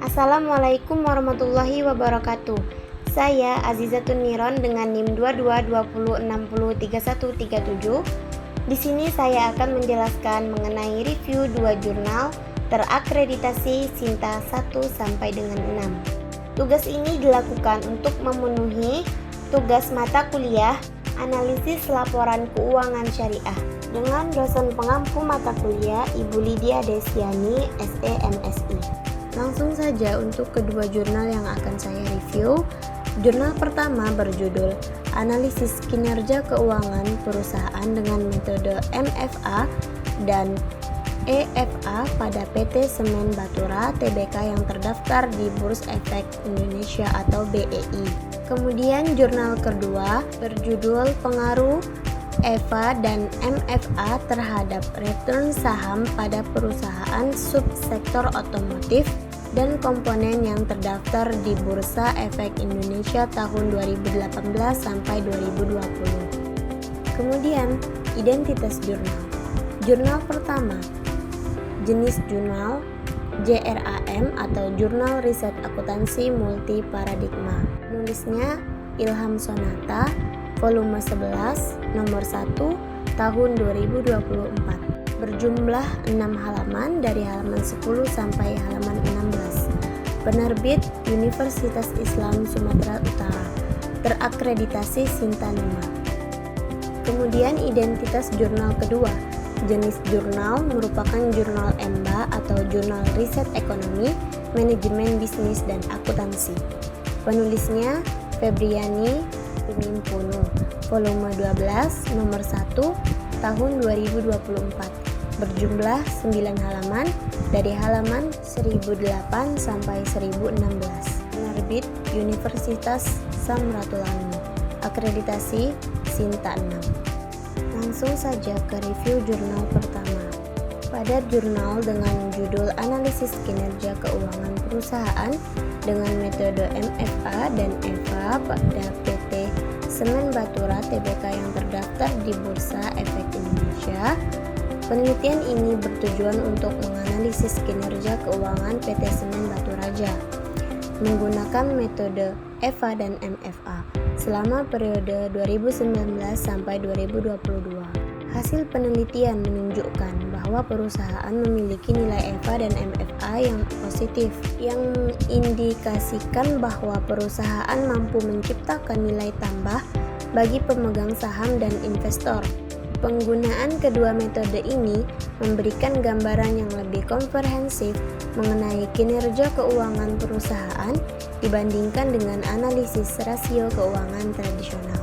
Assalamualaikum warahmatullahi wabarakatuh. Saya Azizatun Niron dengan NIM 2220603137. Di sini saya akan menjelaskan mengenai review 2 jurnal terakreditasi Sinta 1 sampai dengan 6. Tugas ini dilakukan untuk memenuhi tugas mata kuliah Analisis Laporan Keuangan Syariah dengan dosen pengampu mata kuliah Ibu Lydia Desiani, SE MSI. Langsung saja untuk kedua jurnal yang akan saya review. Jurnal pertama berjudul Analisis Kinerja Keuangan Perusahaan dengan metode MFA dan EFA pada PT Semen Batura Tbk yang terdaftar di Bursa Efek Indonesia atau BEI. Kemudian jurnal kedua berjudul Pengaruh EFA dan MFA terhadap return saham pada perusahaan subsektor otomotif dan komponen yang terdaftar di Bursa Efek Indonesia tahun 2018 sampai 2020. Kemudian, identitas jurnal. Jurnal pertama, jenis jurnal JRAM atau Jurnal Riset Akuntansi Multi Paradigma. Penulisnya Ilham Sonata, volume 11, nomor 1, tahun 2024. Berjumlah 6 halaman dari halaman 10 sampai halaman 16. Penerbit Universitas Islam Sumatera Utara. Terakreditasi Sinta 5. Kemudian identitas jurnal kedua. Jenis jurnal merupakan jurnal EMBA atau Jurnal Riset Ekonomi, Manajemen Bisnis dan Akuntansi. Penulisnya Febriani Pimimpuno, volume 12, nomor 1, tahun 2024. Berjumlah 9 halaman dari halaman 1008 sampai 1016. Penerbit Universitas Samratulangi. Akreditasi Sinta 6. Langsung saja ke review jurnal pertama. Pada jurnal dengan judul Analisis Kinerja Keuangan Perusahaan dengan metode MFA dan EFA pada PT Semen Batura Tbk yang terdaftar di Bursa Efek Indonesia. Penelitian ini bertujuan untuk menganalisis kinerja keuangan PT Semen Baturaja menggunakan metode EFA dan MFA selama periode 2019 sampai 2022. Hasil penelitian menunjukkan bahwa perusahaan memiliki nilai EFA dan MFA yang positif, yang mengindikasikan bahwa perusahaan mampu menciptakan nilai tambah bagi pemegang saham dan investor. Penggunaan kedua metode ini memberikan gambaran yang lebih komprehensif mengenai kinerja keuangan perusahaan dibandingkan dengan analisis rasio keuangan tradisional.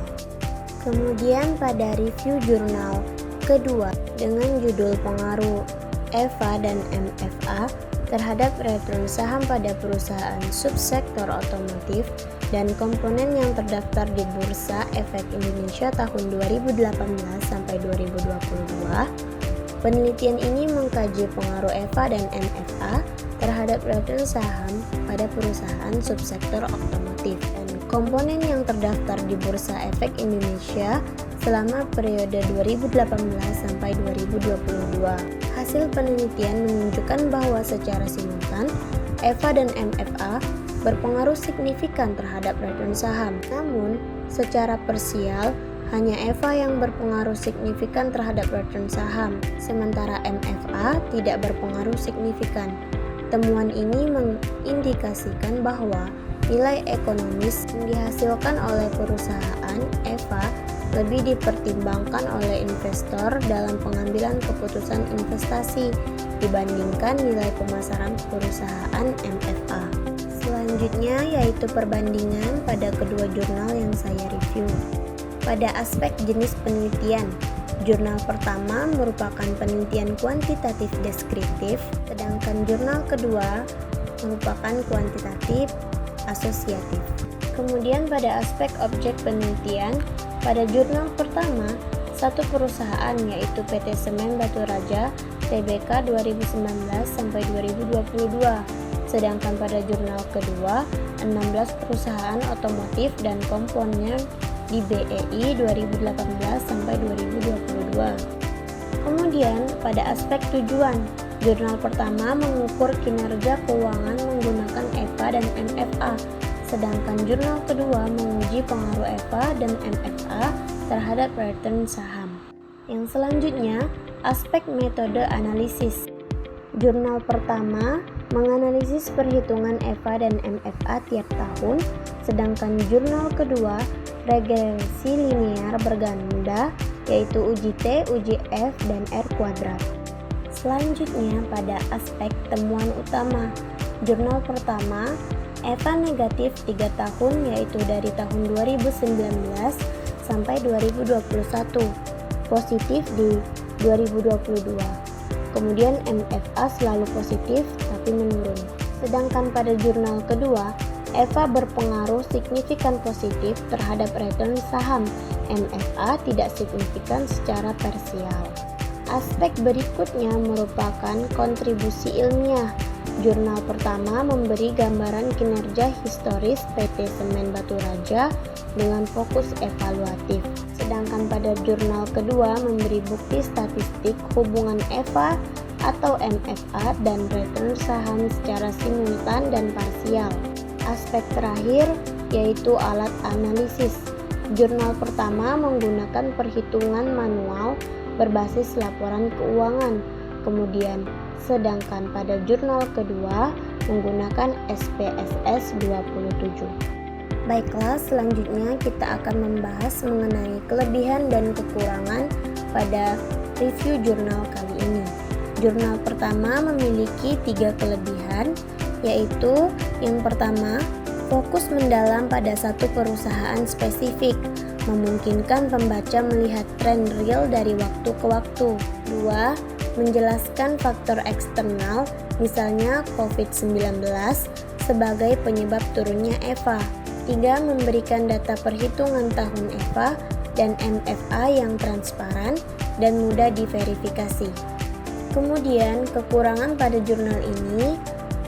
Kemudian pada review jurnal kedua dengan judul Pengaruh EFA dan MFA terhadap return saham pada perusahaan subsektor otomotif dan komponen yang terdaftar di Bursa Efek Indonesia tahun 2018 sampai 2022. Penelitian ini mengkaji pengaruh EFA dan MFA terhadap return saham pada perusahaan subsektor otomotif dan komponen yang terdaftar di Bursa Efek Indonesia selama periode 2018 sampai 2022. Hasil penelitian menunjukkan bahwa secara simultan EFA dan MFA berpengaruh signifikan terhadap return saham. Namun, secara parsial hanya EFA yang berpengaruh signifikan terhadap return saham, sementara MFA tidak berpengaruh signifikan. Temuan ini mengindikasikan bahwa nilai ekonomis yang dihasilkan oleh perusahaan EFA lebih dipertimbangkan oleh investor dalam pengambilan keputusan investasi dibandingkan nilai pemasaran perusahaan MFA. Selanjutnya yaitu perbandingan pada kedua jurnal yang saya review. Pada aspek jenis penelitian, jurnal pertama merupakan penelitian kuantitatif deskriptif, sedangkan jurnal kedua merupakan kuantitatif asosiatif. Kemudian pada aspek objek penelitian, pada jurnal pertama, satu perusahaan yaitu PT Semen Baturaja Tbk 2019 sampai 2022. Sedangkan pada jurnal kedua, 16 perusahaan otomotif dan komponen di BEI 2018 sampai 2022. Kemudian, pada aspek tujuan, jurnal pertama mengukur kinerja keuangan menggunakan EVA dan MFA. Sedangkan jurnal kedua menguji pengaruh EVA dan MFA terhadap return saham. Yang selanjutnya, aspek metode analisis. Jurnal pertama menganalisis perhitungan EVA dan MFA tiap tahun, sedangkan jurnal kedua regresi linear berganda, yaitu uji T, uji F, dan R kuadrat. Selanjutnya pada aspek temuan utama. Jurnal pertama, EVA negatif 3 tahun, yaitu dari tahun 2019 sampai 2021, positif di 2022. Kemudian MFA selalu positif tapi menurun. Sedangkan pada jurnal kedua, EVA berpengaruh signifikan positif terhadap return saham, MFA tidak signifikan secara parsial. Aspek berikutnya merupakan kontribusi ilmiah. Jurnal pertama memberi gambaran kinerja historis PT Semen Batu Raja dengan fokus evaluatif. Sedangkan pada jurnal kedua memberi bukti statistik hubungan EVA atau MFA dan return saham secara simultan dan parsial. Aspek terakhir yaitu alat analisis. Jurnal pertama menggunakan perhitungan manual berbasis laporan keuangan. Kemudian, sedangkan pada jurnal kedua menggunakan SPSS 27. Baiklah, selanjutnya kita akan membahas mengenai kelebihan dan kekurangan pada review jurnal kali ini. Jurnal pertama memiliki 3 kelebihan, yaitu yang pertama, fokus mendalam pada satu perusahaan spesifik, memungkinkan pembaca melihat tren real dari waktu ke waktu. 2. Menjelaskan faktor eksternal, misalnya COVID-19, sebagai penyebab turunnya EVA. 3. Memberikan data perhitungan tahun EVA dan MFA yang transparan dan mudah diverifikasi. Kemudian, kekurangan pada jurnal ini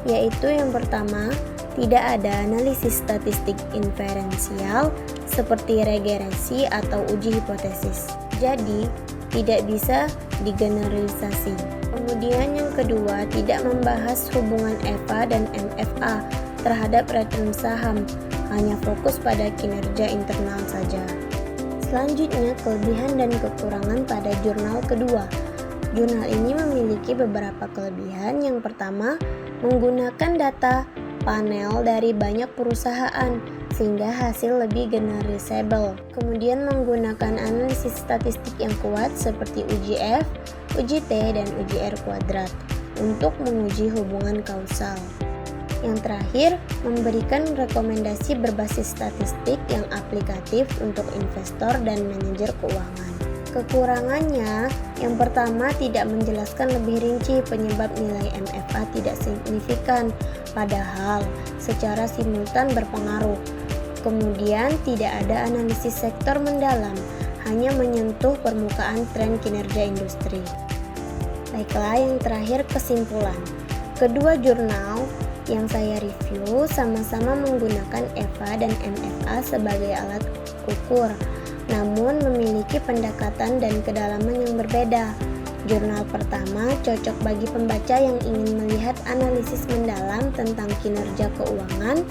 yaitu yang pertama, tidak ada analisis statistik inferensial seperti regresi atau uji hipotesis. Jadi, tidak bisa digeneralisasi. Kemudian yang kedua, tidak membahas hubungan EVA dan MFA terhadap return saham, hanya fokus pada kinerja internal saja. Selanjutnya, kelebihan dan kekurangan pada jurnal kedua. Jurnal ini memiliki beberapa kelebihan. Yang pertama, menggunakan data panel dari banyak perusahaan sehingga hasil lebih generalisable. Kemudian menggunakan analisis statistik yang kuat seperti uji F, uji T, dan uji R kuadrat untuk menguji hubungan kausal. Yang terakhir, memberikan rekomendasi berbasis statistik yang aplikatif untuk investor dan manajer keuangan. Kekurangannya, yang pertama tidak menjelaskan lebih rinci penyebab nilai MFA tidak signifikan, padahal secara simultan berpengaruh. Kemudian tidak ada analisis sektor mendalam, hanya menyentuh permukaan tren kinerja industri. Baiklah, yang terakhir kesimpulan. Kedua jurnal yang saya review sama-sama menggunakan EVA dan MFA sebagai alat ukur, namun memiliki pendekatan dan kedalaman yang berbeda. Jurnal pertama cocok bagi pembaca yang ingin melihat analisis mendalam tentang kinerja keuangan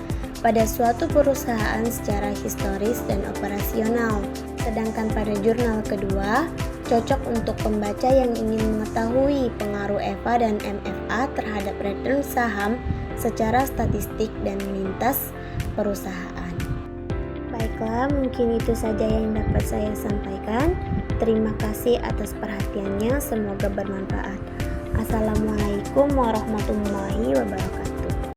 pada suatu perusahaan secara historis dan operasional. Sedangkan pada jurnal kedua, cocok untuk pembaca yang ingin mengetahui pengaruh EVA dan MFA terhadap return saham secara statistik dan lintas perusahaan. Baiklah, mungkin itu saja yang dapat saya sampaikan. Terima kasih atas perhatiannya, semoga bermanfaat. Assalamualaikum warahmatullahi wabarakatuh.